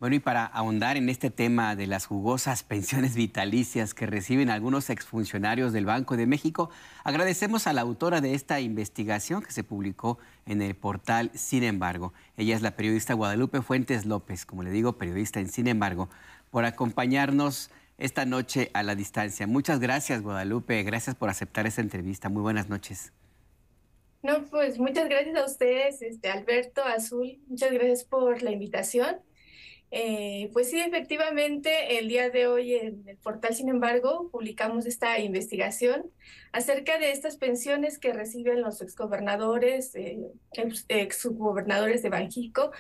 Bueno, y para ahondar en este tema de las jugosas pensiones vitalicias que reciben algunos exfuncionarios del Banco de México, agradecemos a la autora de esta investigación que se publicó en el portal Sin Embargo. Ella es la periodista Guadalupe Fuentes López, como le digo, periodista en Sin Embargo, por acompañarnos esta noche a la distancia. Muchas gracias, Guadalupe. Gracias por aceptar esta entrevista. Muy buenas noches. No, pues muchas gracias a ustedes, Alberto, Azul, muchas gracias por la invitación. Pues sí, efectivamente, el día de hoy en el portal, sin embargo, publicamos esta investigación acerca de estas pensiones que reciben los exgobernadores, exgobernadores de Banjico.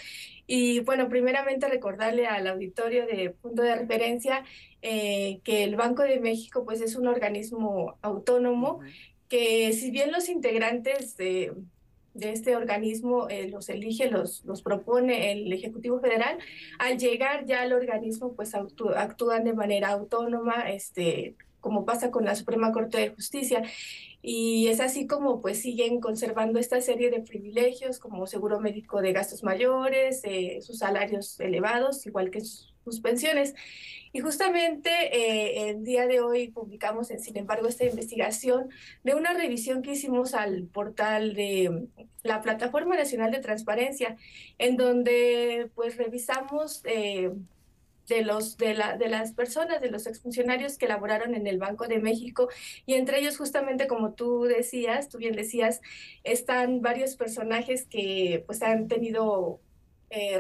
Y bueno, primeramente recordarle al auditorio de punto de referencia que el Banco de México pues es un organismo autónomo que si bien los integrantes de este organismo los elige, los propone el Ejecutivo Federal, al llegar ya al organismo pues actúan de manera autónoma, como pasa con la Suprema Corte de Justicia. Y es así como pues siguen conservando esta serie de privilegios como seguro médico de gastos mayores, sus salarios elevados, igual que sus pensiones. Y justamente el día de hoy publicamos, sin embargo, esta investigación de una revisión que hicimos al portal de la Plataforma Nacional de Transparencia, en donde pues revisamos de las personas, de los exfuncionarios que laboraron en el Banco de México, y entre ellos justamente como tú decías, tú bien decías, están varios personajes que pues han tenido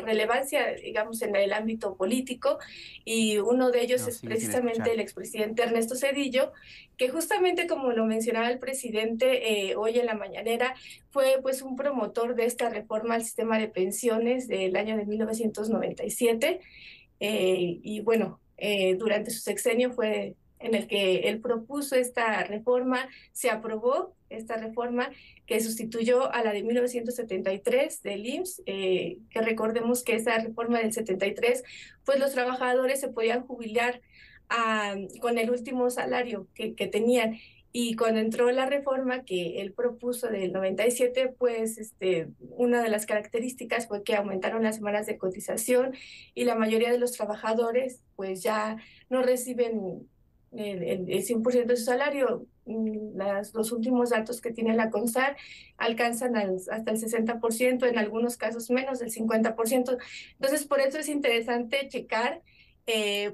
relevancia, digamos, en el ámbito político, y uno de ellos No, es sigue sin precisamente escuchar. el expresidente Ernesto Zedillo, que justamente como lo mencionaba el presidente hoy en la mañanera, fue pues un promotor de esta reforma al sistema de pensiones del año de 1997. Y bueno, durante su sexenio fue en el que él propuso esta reforma, se aprobó esta reforma que sustituyó a la de 1973 del IMSS, que recordemos que esa reforma del 73, pues los trabajadores se podían jubilar con el último salario que tenían. Y cuando entró la reforma que él propuso del 97, pues una de las características fue que aumentaron las semanas de cotización y la mayoría de los trabajadores pues ya no reciben el 100% de su salario. Los últimos datos que tiene la CONSAR alcanzan hasta el 60%, en algunos casos menos del 50%. Entonces, por eso es interesante checar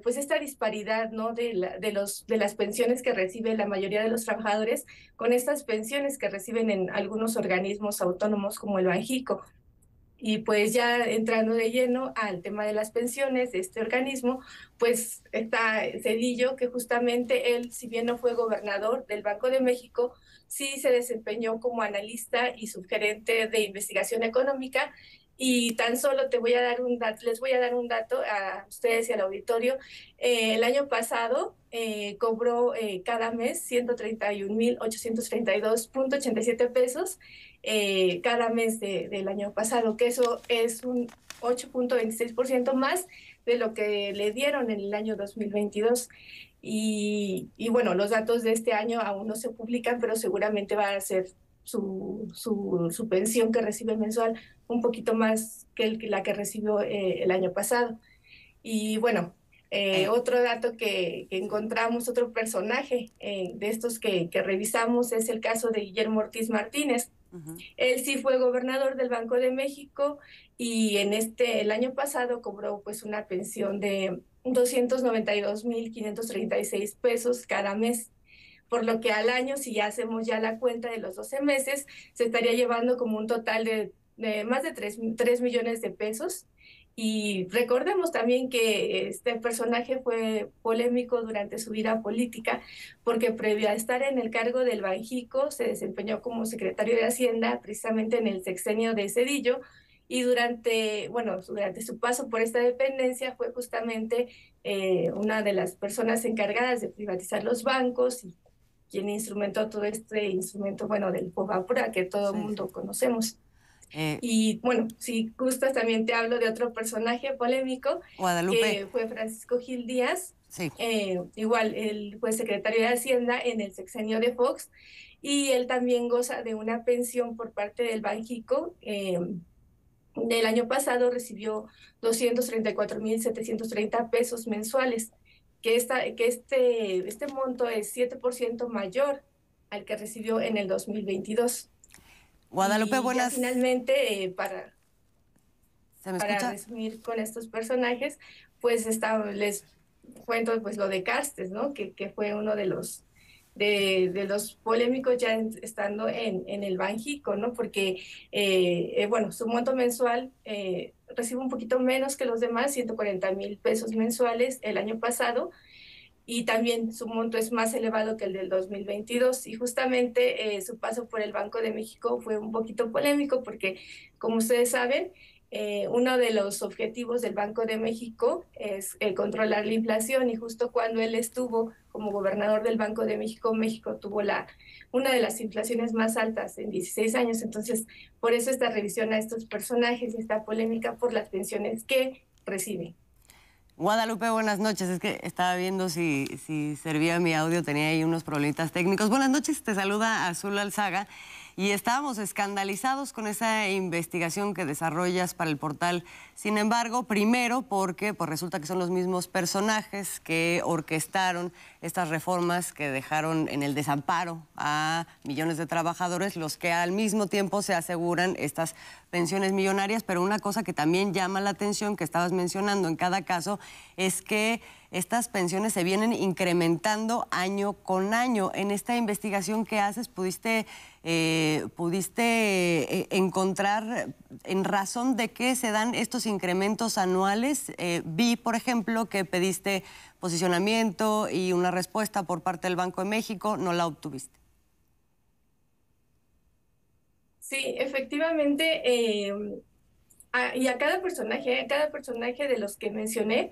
pues esta disparidad, ¿no? De las pensiones que recibe la mayoría de los trabajadores con estas pensiones que reciben en algunos organismos autónomos como el Banjico. Y pues ya entrando de lleno al tema de las pensiones de este organismo, pues está Zedillo, que justamente él, si bien no fue gobernador del Banco de México, sí se desempeñó como analista y subgerente de investigación económica. Y tan solo te voy a dar un dato, les voy a dar un dato a ustedes y al auditorio. El año pasado cobró cada mes 131,832,87 pesos cada mes del año pasado, que eso es un 8,26% más de lo que le dieron en el año 2022. Y bueno, los datos de este año aún no se publican, pero seguramente va a ser su pensión que recibe mensual un poquito más que la que recibió el año pasado. Y bueno, Eh, otro dato que encontramos, otro personaje de estos que revisamos es el caso de Guillermo Ortiz Martínez. Ujú. Él sí fue gobernador del Banco de México y el año pasado cobró pues una pensión de 292,536 pesos cada mes, por lo que al año, si ya hacemos ya la cuenta de los 12 meses, se estaría llevando como un total de más de 3 millones de pesos. Y recordemos también que este personaje fue polémico durante su vida política, porque previo a estar en el cargo del Banjico, se desempeñó como secretario de Hacienda, precisamente en el sexenio de Zedillo, y durante su paso por esta dependencia fue justamente una de las personas encargadas de privatizar los bancos y quien instrumentó todo este instrumento, bueno, del FOBAPRA que todo el Sí, sí. mundo conocemos. Eh, Y bueno, si gustas, también te hablo de otro personaje polémico Guadalupe, que fue Francisco Gil Díaz. sí. Igual, él fue secretario de Hacienda en el sexenio de Fox y él también goza de una pensión por parte del Banjico El año pasado recibió 234,730 pesos mensuales, que este monto es 7% mayor al que recibió en el 2022. Guadalupe, Y ya buenas. finalmente, ¿Se me para escucha? resumir con estos personajes, pues les cuento pues lo de Carstens, ¿no? Que fue uno de los polémicos ya estando en el Banjico, ¿no? Porque, bueno, su monto mensual recibe un poquito menos que los demás, 140,000 pesos mensuales el año pasado, y también su monto es más elevado que el del 2022. Y justamente su paso por el Banco de México fue un poquito polémico porque, como ustedes saben, uno de los objetivos del Banco de México es controlar la inflación, y justo cuando él estuvo como gobernador del Banco de México, México tuvo una de las inflaciones más altas en 16 años. Entonces, por eso esta revisión a estos personajes, esta polémica por las pensiones que reciben. Guadalupe, buenas noches. Es que estaba viendo si servía mi audio, tenía ahí unos problemitas técnicos. Buenas noches, te saluda Azul Alzaga. Y estábamos escandalizados con esa investigación que desarrollas para el portal. Sin embargo, primero porque pues, resulta que son los mismos personajes que orquestaron estas reformas que dejaron en el desamparo a millones de trabajadores, los que al mismo tiempo se aseguran estas pensiones millonarias. Pero una cosa que también llama la atención, que estabas mencionando en cada caso, es que estas pensiones se vienen incrementando año con año. En esta investigación que haces, ¿pudiste encontrar en razón de qué se dan estos incrementos anuales? Vi, por ejemplo, que pediste posicionamiento y una respuesta por parte del Banco de México, no la obtuviste. Sí, efectivamente, y a cada personaje de los que mencioné,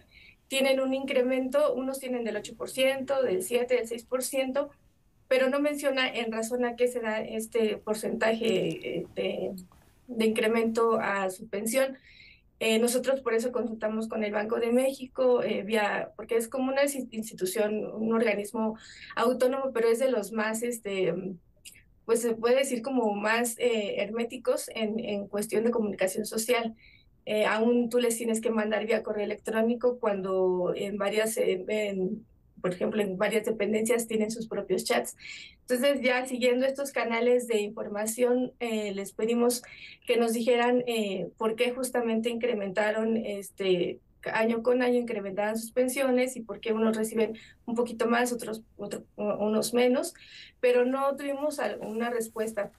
tienen un incremento. Unos tienen del 8%, del 7%, del 6%, pero no menciona en razón a qué se da este porcentaje de incremento a su pensión. Nosotros por eso consultamos con el Banco de México, porque es como una institución, un organismo autónomo, pero es de los más, pues se puede decir como más herméticos en cuestión de comunicación social. Aún tú les tienes que mandar vía correo electrónico cuando por ejemplo, en varias dependencias tienen sus propios chats. Entonces, ya siguiendo estos canales de información, les pedimos que nos dijeran por qué justamente incrementaron año con año incrementaban sus pensiones, y por qué unos reciben un poquito más, unos menos, pero no tuvimos una respuesta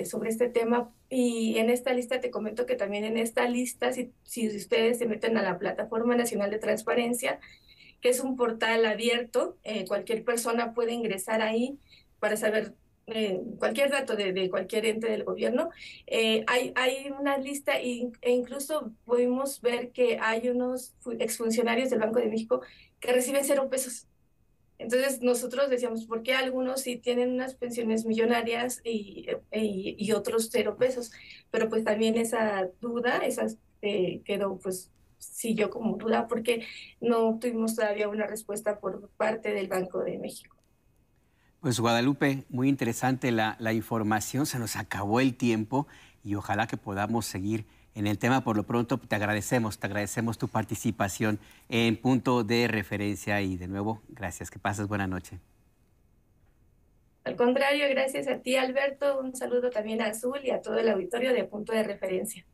sobre este tema. Y en esta lista te comento que también en esta lista, si ustedes se meten a la Plataforma Nacional de Transparencia, que es un portal abierto, cualquier persona puede ingresar ahí para saber cualquier dato de cualquier ente del gobierno. Hay una lista, e incluso pudimos ver que hay unos exfuncionarios del Banco de México que reciben 0 pesos. Entonces nosotros decíamos, ¿por qué algunos sí tienen unas pensiones millonarias y otros 0 pesos? Pero pues también esa duda, quedó pues sí yo como duda, porque no tuvimos todavía una respuesta por parte del Banco de México. Pues Guadalupe, muy interesante la información, se nos acabó el tiempo y ojalá que podamos seguir en el tema. Por lo pronto te agradecemos tu participación en Punto de Referencia y de nuevo, gracias, que pases buena noche. Al contrario, gracias a ti, Alberto, un saludo también a Azul y a todo el auditorio de Punto de Referencia.